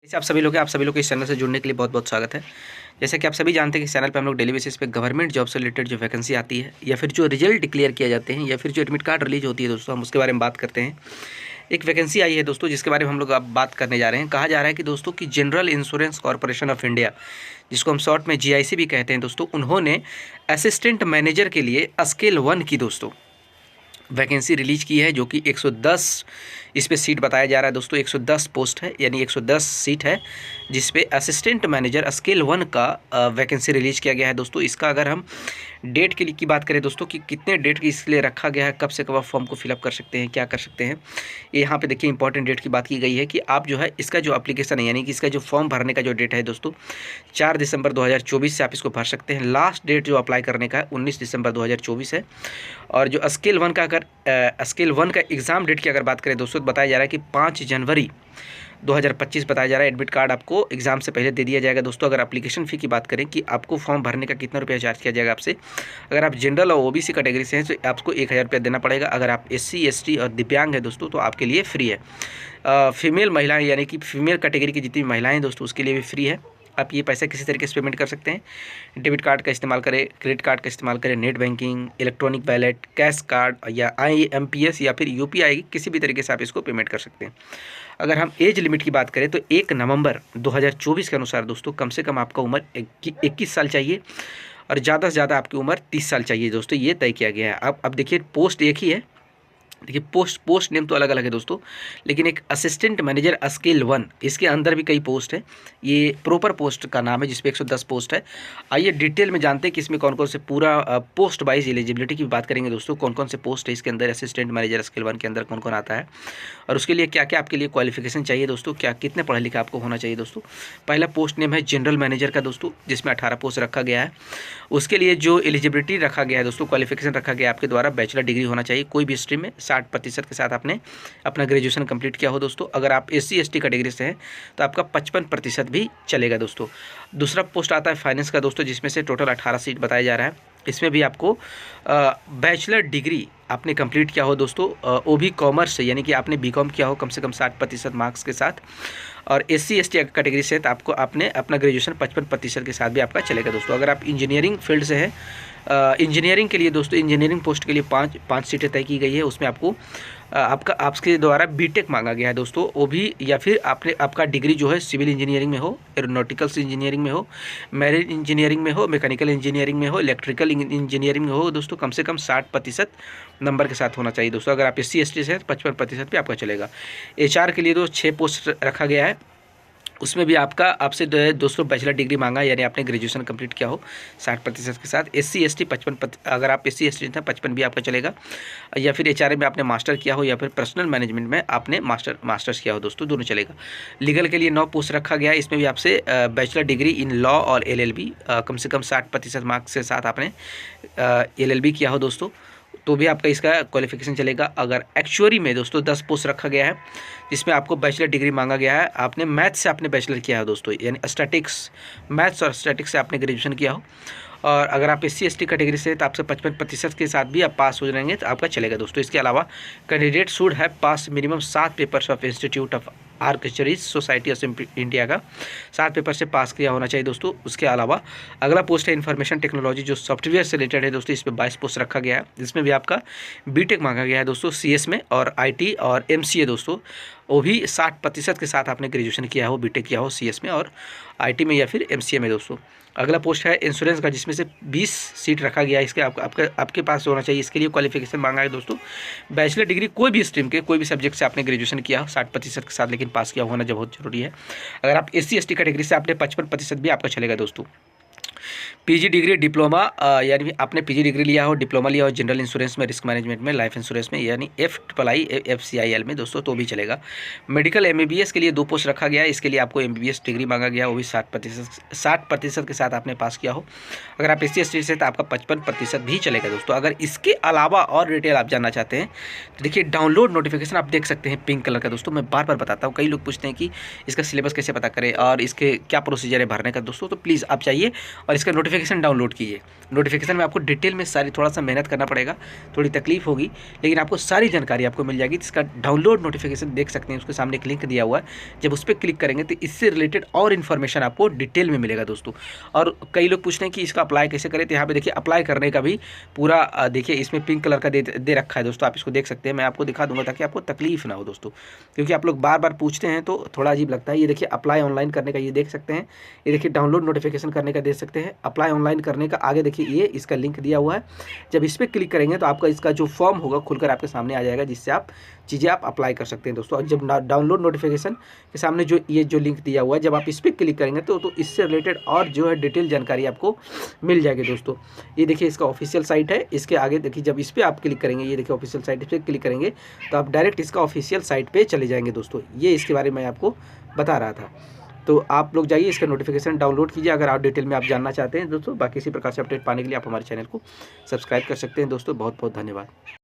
जैसे आप सभी लोग इस चैनल से जुड़ने के लिए बहुत बहुत स्वागत है। जैसे कि आप सभी जानते हैं कि इस चैनल पे हम लोग डेली बेसिस पे गवर्नमेंट जॉब से रिलेटेड जो वैकेंसी आती है या फिर जो रिजल्ट डिक्लेयर किए जाते हैं या फिर जो एडमिट कार्ड रिलीज होती है दोस्तों, हम उसके बारे में बात करते हैं। एक वैकेंसी आई है दोस्तों जिसके बारे में हम लोग अब बात करने जा रहे हैं। कहा जा रहा है कि दोस्तों कि general insurance corporation of India, जिसको हम शॉर्ट में GIC भी कहते हैं दोस्तों, उन्होंने असिस्टेंट मैनेजर के लिए स्केल 1 की दोस्तों वैकेंसी रिलीज की है, जो कि 110 इस पे सीट बताया जा रहा है दोस्तों। 110 पोस्ट है, यानी 110 सीट है जिस पे असिस्टेंट मैनेजर स्केल 1 का वैकेंसी रिलीज किया गया है दोस्तों। इसका अगर हम डेट के लिए की बात करें दोस्तों कि कितने डेट की इसके लिए रखा गया है, कब से कब आप फॉर्म को फिलअप कर सकते हैं, क्या कर सकते हैं, ये यहाँ पे देखिए इंपॉर्टेंट डेट की बात की गई है कि आप जो है इसका जो एप्लीकेशन है, यानी कि इसका जो फॉर्म भरने का जो डेट है दोस्तों, 4 दिसंबर 2024 से आप इसको भर सकते हैं। लास्ट डेट जो अप्लाई करने का है 19 दिसंबर 2024 है। और जो स्केल 1 का स्केल 1 का एग्ज़ाम डेट की अगर बात करें दोस्तों, बताया जा रहा है कि 5 जनवरी 2025 बताया जा रहा है। एडमिट कार्ड आपको एग्जाम से पहले दे दिया जाएगा दोस्तों। अगर एप्लीकेशन फ़ी की बात करें कि आपको फॉर्म भरने का कितना रुपया चार्ज किया जाएगा आपसे, अगर आप जनरल और OBC कैटेगरी से हैं तो आपको 1000 रुपया देना पड़ेगा। अगर आप SC ST और दिव्यांग है दोस्तों तो आपके लिए फ्री है। फीमेल महिलाएँ, यानी कि फीमेल कैटेगरी की जितनी महिलाएँ दोस्तों, उसके लिए भी फ्री है। आप ये पैसा किसी तरीके से पेमेंट कर सकते हैं। डेबिट कार्ड का इस्तेमाल करें, क्रेडिट कार्ड का इस्तेमाल करें, net banking, electronic wallet, cash card या IMPS या फिर UPI, किसी भी तरीके से आप इसको पेमेंट कर सकते हैं। अगर हम एज लिमिट की बात करें तो 1 नवंबर 2024 के अनुसार दोस्तों कम से कम आपका उम्र 21 साल चाहिए और ज़्यादा से ज़्यादा आपकी उम्र 30 साल चाहिए दोस्तों। ये तय किया गया है। अब देखिए पोस्ट एक ही है। देखिए पोस्ट नेम तो अलग अलग है दोस्तों, लेकिन एक असिस्टेंट मैनेजर स्केल 1, इसके अंदर भी कई पोस्ट है। ये प्रॉपर पोस्ट का नाम है जिसपे 110 पोस्ट है। आइए डिटेल में जानते हैं कि इसमें कौन कौन से पूरा पोस्ट वाइज एलिजिबिलिटी की बात करेंगे दोस्तों, कौन कौन से पोस्ट है इसके अंदर असिस्टेंट मैनेजर स्केल 1 के अंदर कौन कौन आता है और उसके लिए क्या क्या आपके लिए क्वालिफिकेशन चाहिए दोस्तों, क्या कितने पढ़े लिखे आपको होना चाहिए दोस्तों। पहला पोस्ट नेम है जनरल मैनेजर का दोस्तों, जिसमें 18 पोस्ट रखा गया है। उसके लिए जो एलिजिबिलिटी रखा गया है दोस्तों, क्वालिफिकेशन रखा गया आपके द्वारा बैचलर डिग्री होना चाहिए कोई भी स्ट्रीम में, 60% के साथ आपने अपना ग्रेजुएशन कंप्लीट किया हो दोस्तों। अगर आप SC ST कैटेगरी से हैं तो आपका 55% भी चलेगा दोस्तों। दूसरा पोस्ट आता है फाइनेंस का दोस्तों, जिसमें से टोटल 18 सीट बताया जा रहा है। इसमें भी आपको बैचलर डिग्री आपने कंप्लीट किया हो दोस्तों, वो भी कॉमर्स से, यानी कि आपने BCom किया हो कम से कम 60% मार्क्स के साथ, और SC ST कैटेगरी से तो आपको आपने अपना ग्रेजुएशन 55% के साथ भी आपका चलेगा दोस्तों। अगर आप इंजीनियरिंग फील्ड से हैं, इंजीनियरिंग के लिए दोस्तों, इंजीनियरिंग पोस्ट के लिए पाँच सीटें तय की गई है। उसमें आपको आपके द्वारा BTech मांगा गया है दोस्तों, वो भी, या फिर आपका डिग्री जो है सिविल इंजीनियरिंग में हो, एरोनॉटिकल्स इंजीनियरिंग में हो, मैरिन इंजीनियरिंग में हो, मैकेनिकल इंजीनियरिंग में हो, इलेक्ट्रिकल इंजीनियरिंग में हो दोस्तों, कम से कम 60% नंबर के साथ होना चाहिए दोस्तों। अगर आप SC ST से हैं तो 55% भी आपका चलेगा। HR के लिए तो 6 पोस्ट रखा गया है। उसमें भी आपसे दोस्तों बैचलर डिग्री मांगा, यानी आपने ग्रेजुएशन कंप्लीट किया हो 60% के साथ। SC ST 55, अगर आप SC ST था 55 भी आपका चलेगा, या फिर HRM में आपने मास्टर किया हो या फिर पर्सनल मैनेजमेंट में आपने मास्टर्स किया हो दोस्तों, दोनं चलेगा। लीगल के लिए 9 पोस्ट रखा गया है। इसमें भी आपसे बैचलर डिग्री इन लॉ और LLB कम से कम 60% मार्क्स के साथ आपने LLB किया हो दोस्तों, तो भी आपका इसका क्वालिफिकेशन चलेगा। अगर एक्चुअरी में दोस्तों 10 पोस्ट रखा गया है, जिसमें आपको बैचलर डिग्री मांगा गया है। आपने मैथ्स से आपने बैचलर किया है दोस्तों, यानी मैथ्स और स्टैटिक्स से आपने ग्रेजुएशन किया हो। और अगर आप SC ST कैटेगरी से तो आपसे 55% के साथ भी आप पास हो जाएंगे तो आपका चलेगा दोस्तों। इसके अलावा candidate should have pass minimum 7 papers of institute of architecture society of India का 7 पेपर से पास किया होना चाहिए दोस्तों। उसके अलावा अगला पोस्ट है इन्फॉर्मेशन टेक्नोलॉजी, जो सॉफ्टवेयर से रिलेटेड है दोस्तों। इसमें 22 पोस्ट रखा गया है, जिसमें भी आपका BTech मांगा गया है दोस्तों, CS में, और IT और MCA दोस्तों, वो भी 60% के साथ आपने ग्रेजुएशन किया हो, BTech किया हो CS में और IT में या फिर MCA में दोस्तों। अगला पोस्ट है इंश्योरेंस का, जिसमें से 20 सीट रखा गया है। इसके आपके पास होना चाहिए। इसके लिए क्वालिफिकेशन मांगा है दोस्तों, बैचलर डिग्री कोई भी स्ट्रीम के, कोई भी सब्जेक्ट से आपने ग्रेजुएशन किया हो 60% के साथ, लेकिन पास किया होना जब बहुत जरूरी है। अगर आप SC ST कैटेगरी से आपने 55% भी आपका चलेगा दोस्तों। PG डिग्री डिप्लोमा, यानी आपने PG डिग्री लिया हो, डिप्लोमा लिया हो जनरल इंश्योरेंस में, रिस्क मैनेजमेंट में, लाइफ इंश्योरेंस में, यानी FII FCIL में दोस्तों, तो भी चलेगा। मेडिकल MBBS के लिए 2 पोस्ट रखा गया है। इसके लिए आपको MBBS डिग्री मांगा गया, वो भी 60% के साथ आपने पास किया हो। अगर आप SC ST से तो आपका 55% भी चलेगा दोस्तों। अगर इसके अलावा और डिटेल आप जानना चाहते हैं तो देखिए डाउनलोड नोटिफिकेशन आप देख सकते हैं पिंक कलर का दोस्तों। मैं बार बार बताता हूँ, कई लोग पूछते हैं कि इसका सिलेबस कैसे पता करें और इसके क्या प्रोसीजर है भरने का दोस्तों, तो प्लीज़ आप चाहिए और इसका नोटिफिकेशन डाउनलोड कीजिए। नोटिफिकेशन में आपको डिटेल में सारी, थोड़ा सा मेहनत करना पड़ेगा, थोड़ी तकलीफ होगी, लेकिन आपको सारी जानकारी आपको मिल जाएगी। इसका डाउनलोड नोटिफिकेशन देख सकते हैं, उसके सामने एक लिंक दिया हुआ है, जब उस पर क्लिक करेंगे तो इससे रिलेटेड और इन्फॉर्मेशन आपको डिटेल में मिलेगा दोस्तों। और कई लोग पूछ रहे हैं कि इसका अप्लाई कैसे करें, तो यहाँ पे देखिए अप्लाई करने का भी पूरा देखिए इसमें पिंक कलर का दे रखा है दोस्तों, आप इसको देख सकते हैं। मैं आपको दिखा दूंगा ताकि आपको तकलीफ ना हो दोस्तों, क्योंकि आप लोग बार बार पूछते हैं तो थोड़ा अजीब लगता है। ये देखिए अप्लाई ऑनलाइन करने का, ये देख सकते हैं। ये देखिए डाउनलोड नोटिफिकेशन करने का देख सकते हैं। अप्लाई ऑनलाइन करने का आगे देखिए ये इसका लिंक दिया हुआ है, जब इस पर क्लिक करेंगे तो आपका इसका जो फॉर्म होगा खुलकर आपके सामने आ जाएगा, जिससे आप चीज़ें आप अप्लाई कर सकते हैं दोस्तों। और जब डाउनलोड नोटिफिकेशन के सामने जो ये जो लिंक दिया हुआ है, जब आप इस पर क्लिक करेंगे तो इससे रिलेटेड और जो है डिटेल जानकारी आपको मिल जाएगी दोस्तों। ये देखिए इसका ऑफिशियल साइट है। इसके आगे देखिए जब इस पर आप क्लिक करेंगे, ये देखिए ऑफिशियल साइट, इस पर क्लिक करेंगे तो आप डायरेक्ट इसका ऑफिशियल साइट पर चले जाएंगे दोस्तों। ये इसके बारे में आपको बता रहा था। तो आप लोग जाइए, इसका नोटिफिकेशन डाउनलोड कीजिए अगर आप डिटेल में आप जानना चाहते हैं दोस्तों। बाकी इसी प्रकार से अपडेट पाने के लिए आप हमारे चैनल को सब्सक्राइब कर सकते हैं दोस्तों। बहुत बहुत धन्यवाद।